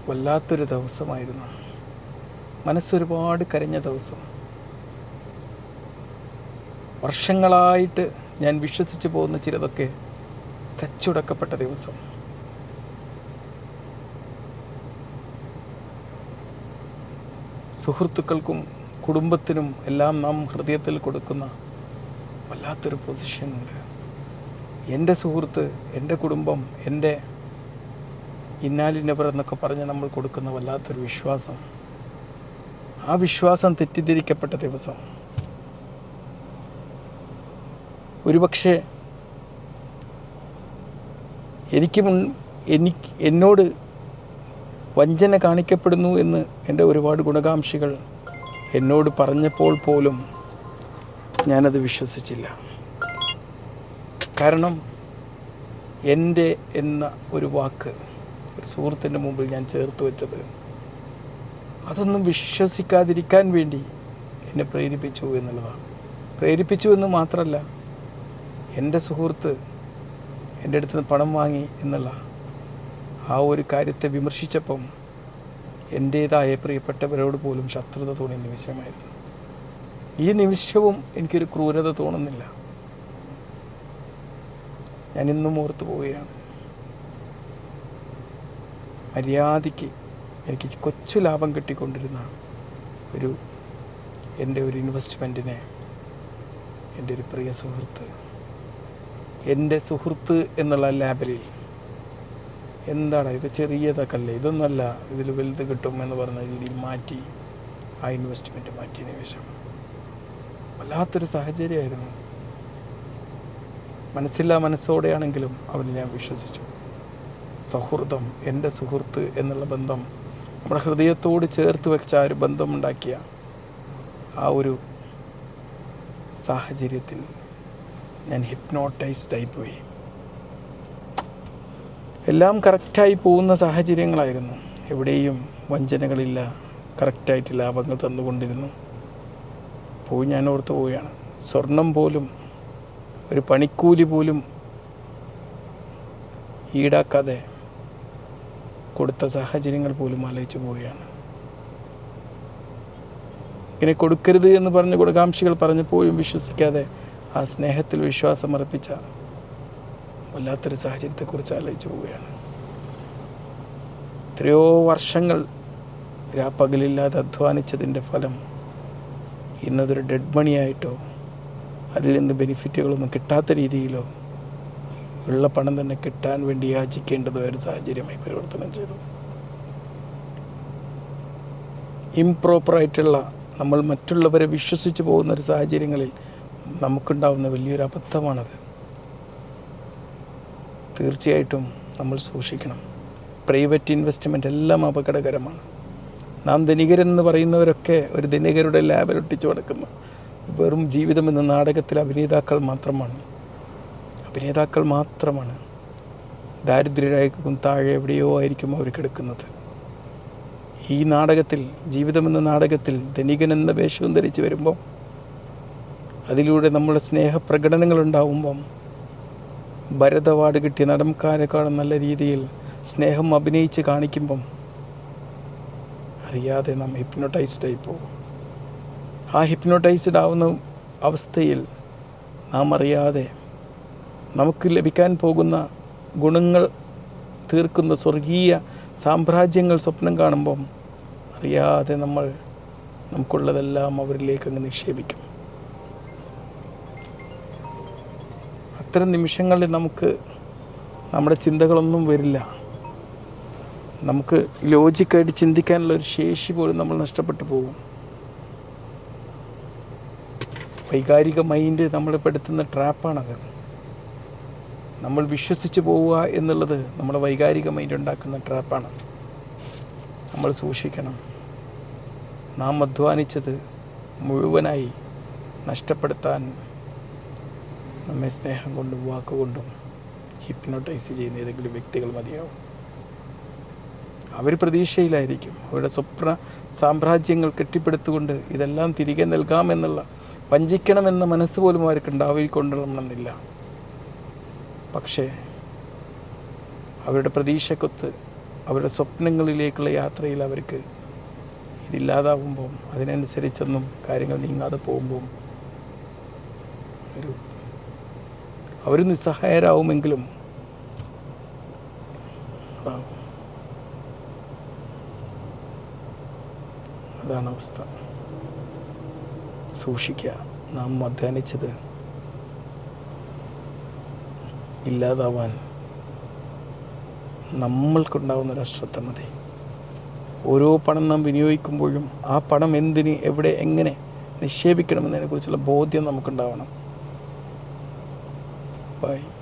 വല്ലാത്തൊരു ദിവസമായിരുന്നു. മനസ്സൊരുപാട് കരഞ്ഞ ദിവസം. വർഷങ്ങളായിട്ട് ഞാൻ വിശ്വസിച്ച് പോകുന്ന ചിലതൊക്കെ തച്ചുടക്കപ്പെട്ട ദിവസം. സുഹൃത്തുക്കൾക്കും കുടുംബത്തിനും എല്ലാം നാം ഹൃദയത്തിൽ കൊടുക്കുന്ന വല്ലാത്തൊരു പൊസിഷനുണ്ട്. എൻ്റെ സുഹൃത്ത്, എൻ്റെ കുടുംബം, എൻ്റെ ഇന്നാലിന്നവർ എന്നൊക്കെ പറഞ്ഞ് നമ്മൾ കൊടുക്കുന്ന വല്ലാത്തൊരു വിശ്വാസം. ആ വിശ്വാസം തെറ്റിദ്ധരിക്കപ്പെട്ട ദിവസം. ഒരുപക്ഷെ എന്നോട് വഞ്ചന കാണിക്കപ്പെടുന്നു എന്ന് എൻ്റെ ഒരുപാട് ഗുണകാംക്ഷികൾ എന്നോട് പറഞ്ഞപ്പോൾ പോലും ഞാനത് വിശ്വസിച്ചില്ല. കാരണം എൻ്റെ എന്ന ഒരു വാക്ക് ഒരു സുഹൃത്തിൻ്റെ മുമ്പിൽ ഞാൻ ചേർത്ത് വെച്ചത് അതൊന്നും വിശ്വസിക്കാതിരിക്കാൻ വേണ്ടി എന്നെ പ്രേരിപ്പിച്ചു എന്നുള്ളതാണ്. പ്രേരിപ്പിച്ചു എന്ന് മാത്രമല്ല, എൻ്റെ സുഹൃത്ത് എൻ്റെ അടുത്ത് നിന്ന് പണം വാങ്ങി എന്നുള്ള ആ ഒരു കാര്യത്തെ വിമർശിച്ചപ്പം എൻ്റേതായ പ്രിയപ്പെട്ടവരോട് പോലും ശത്രുത തോന്നിയ നിമിഷമായിരുന്നു. ഈ നിമിഷവും എനിക്കൊരു ക്രൂരത തോന്നുന്നില്ല. ഞാനിന്നും ഓർത്തു പോവുകയാണ്. മര്യാദയ്ക്ക് എനിക്ക് കൊച്ചു ലാഭം കിട്ടിക്കൊണ്ടിരുന്ന എൻ്റെ ഒരു ഇൻവെസ്റ്റ്മെൻറ്റിനെ എൻ്റെ ഒരു പ്രിയ സുഹൃത്ത്, എൻ്റെ സുഹൃത്ത് എന്നുള്ള ലാബിലിൽ എന്താണ് ഇത്, ചെറിയതൊക്കെ ഇതൊന്നുമല്ല, ഇതിൽ വലുത് കിട്ടും എന്ന് പറഞ്ഞ രീതിയിൽ മാറ്റി ആ ഇൻവെസ്റ്റ്മെൻറ്റ് മാറ്റിയ നിമിഷം വല്ലാത്തൊരു സാഹചര്യമായിരുന്നു. മനസ്സില്ലാ മനസ്സോടെയാണെങ്കിലും അവന് ഞാൻ വിശ്വസിച്ചു. സൗഹൃദം, എൻ്റെ സുഹൃത്ത് എന്നുള്ള ബന്ധം, നമ്മുടെ ഹൃദയത്തോട് ചേർത്ത് വെച്ച ആ ഒരു ബന്ധമുണ്ടാക്കിയ ആ ഒരു സാഹചര്യത്തിൽ ഞാൻ ഹിപ്നോട്ടൈസ്ഡായി പോയി. എല്ലാം കറക്റ്റായി പോകുന്ന സാഹചര്യങ്ങളായിരുന്നു. എവിടെയും വഞ്ചനകളില്ല, കറക്റ്റായിട്ട് ലാഭങ്ങൾ തന്നുകൊണ്ടിരുന്നു. ഞാൻ ഓർത്ത് പോവുകയാണ്. സ്വർണം പോലും, ഒരു പണിക്കൂലി പോലും ഈടാക്കാതെ കൊടുത്ത സാഹചര്യങ്ങൾ പോലും ആലോചിച്ച് പോവുകയാണ്. ഇങ്ങനെ കൊടുക്കരുത് എന്ന് പറഞ്ഞ് ഗുണകാംക്ഷികൾ പറഞ്ഞപ്പോഴും വിശ്വസിക്കാതെ ആ സ്നേഹത്തിൽ വിശ്വാസം അർപ്പിച്ച വല്ലാത്തൊരു സാഹചര്യത്തെക്കുറിച്ച് ആലോചിച്ച് പോവുകയാണ്. എത്രയോ വർഷങ്ങൾ രാപ്പകലില്ലാതെ അധ്വാനിച്ചതിൻ്റെ ഫലം ഇന്നതൊരു ഡെഡ് മണിയായിട്ടോ അതിൽ നിന്ന് ബെനിഫിറ്റുകളൊന്നും കിട്ടാത്ത രീതിയിലോ ഉള്ള പണം തന്നെ കിട്ടാൻ വേണ്ടി യാചിക്കേണ്ടതോ ഒരു സാഹചര്യമായി പരിവർത്തനം ചെയ്തു. ഇംപ്രോപ്പറായിട്ടുള്ള, നമ്മൾ മറ്റുള്ളവരെ വിശ്വസിച്ച് പോകുന്ന ഒരു സാഹചര്യങ്ങളിൽ നമുക്കുണ്ടാവുന്ന വലിയൊരു അബദ്ധമാണത്. തീർച്ചയായിട്ടും നമ്മൾ സൂക്ഷിക്കണം. പ്രൈവറ്റ് ഇൻവെസ്റ്റ്മെൻ്റ് എല്ലാം അപകടകരമാണ്. നാം ധനികരെന്ന് പറയുന്നവരൊക്കെ ഒരു ധനികരുടെ ലാബിലൊട്ടിച്ച് നടക്കുന്ന വെറും ജീവിതം എന്ന നാടകത്തിൽ അഭിനേതാക്കൾ മാത്രമാണ്. ദാരിദ്ര്യരായിരിക്കും താഴെ എവിടെയോ ആയിരിക്കും അവർ കിടക്കുന്നത്. ഈ നാടകത്തിൽ, ജീവിതമെന്ന നാടകത്തിൽ ധനികൻ എന്ന വേഷവും ധരിച്ച് വരുമ്പം, അതിലൂടെ നമ്മുടെ സ്നേഹപ്രകടനങ്ങൾ ഉണ്ടാവുമ്പം, ഭരത് അവാർഡ് കിട്ടിയ നടന്മാരെക്കാളും നല്ല രീതിയിൽ സ്നേഹം അഭിനയിച്ച് കാണിക്കുമ്പം അറിയാതെ നാം ഹിപ്നോട്ടൈസ്ഡായി പോകും. ആ ഹിപ്നോട്ടൈസ്ഡ് ആവുന്ന അവസ്ഥയിൽ നാം അറിയാതെ നമുക്ക് ലഭിക്കാൻ പോകുന്ന ഗുണങ്ങൾ തീർക്കുന്ന സ്വർഗീയ സാമ്രാജ്യങ്ങൾ സ്വപ്നം കാണുമ്പം അറിയാതെ നമുക്കുള്ളതെല്ലാം അവരിലേക്ക് അങ്ങ് നിക്ഷേപിക്കും. അത്തരം നിമിഷങ്ങളിൽ നമ്മുടെ ചിന്തകളൊന്നും വരില്ല. നമുക്ക് ലോജിക്കായിട്ട് ചിന്തിക്കാനുള്ള ഒരു ശേഷി പോലും നമ്മൾ നഷ്ടപ്പെട്ടു പോകും. വൈകാരിക മൈൻഡ് നമ്മളെ പെടുത്തുന്ന ട്രാപ്പാണത്. നമ്മൾ വിശ്വസിച്ച് പോവുക എന്നുള്ളത് നമ്മുടെ വൈകാരിക മൈൻഡ് ഉണ്ടാക്കുന്ന ട്രാപ്പാണ്. നമ്മൾ സൂക്ഷിക്കണം. നാം അധ്വാനിച്ചത് മുഴുവനായി നഷ്ടപ്പെടുത്താൻ നമ്മെ സ്നേഹം കൊണ്ടും വാക്കുകൊണ്ടും ഹിപ്നോട്ടൈസ് ചെയ്യുന്ന ഏതെങ്കിലും വ്യക്തികൾ മതിയാവും. അവർ പ്രതീക്ഷയിലായിരിക്കും. അവരുടെ സ്വപ്ന സാമ്രാജ്യങ്ങൾ കെട്ടിപ്പടുത്തുകൊണ്ട് ഇതെല്ലാം തിരികെ നൽകാമെന്നുള്ള, വഞ്ചിക്കണമെന്ന മനസ്സ് പോലും അവർക്ക് ഉണ്ടാവിക്കൊള്ളണമെന്നില്ല. പക്ഷേ അവരുടെ പ്രതീക്ഷക്കൊത്ത് അവരുടെ സ്വപ്നങ്ങളിലേക്കുള്ള യാത്രയിൽ അവർക്ക് ഇതില്ലാതാവുമ്പം അതിനനുസരിച്ചൊന്നും കാര്യങ്ങൾ നീങ്ങാതെ പോകുമ്പം അവർ നിസ്സഹായരാവുമെങ്കിലും അതാണ് അവസ്ഥ. സൂക്ഷിക്കുക. നാം അധ്വാനിച്ചത് ഇല്ലാതാവാൻ നമ്മൾക്കുണ്ടാവുന്നൊരു അശ്രദ്ധ മതി. ഓരോ പണം നാം വിനിയോഗിക്കുമ്പോഴും ആ പണം എന്തിന്, എവിടെ, എങ്ങനെ നിക്ഷേപിക്കണമെന്നതിനെക്കുറിച്ചുള്ള ബോധ്യം നമുക്കുണ്ടാവണം. ബൈ.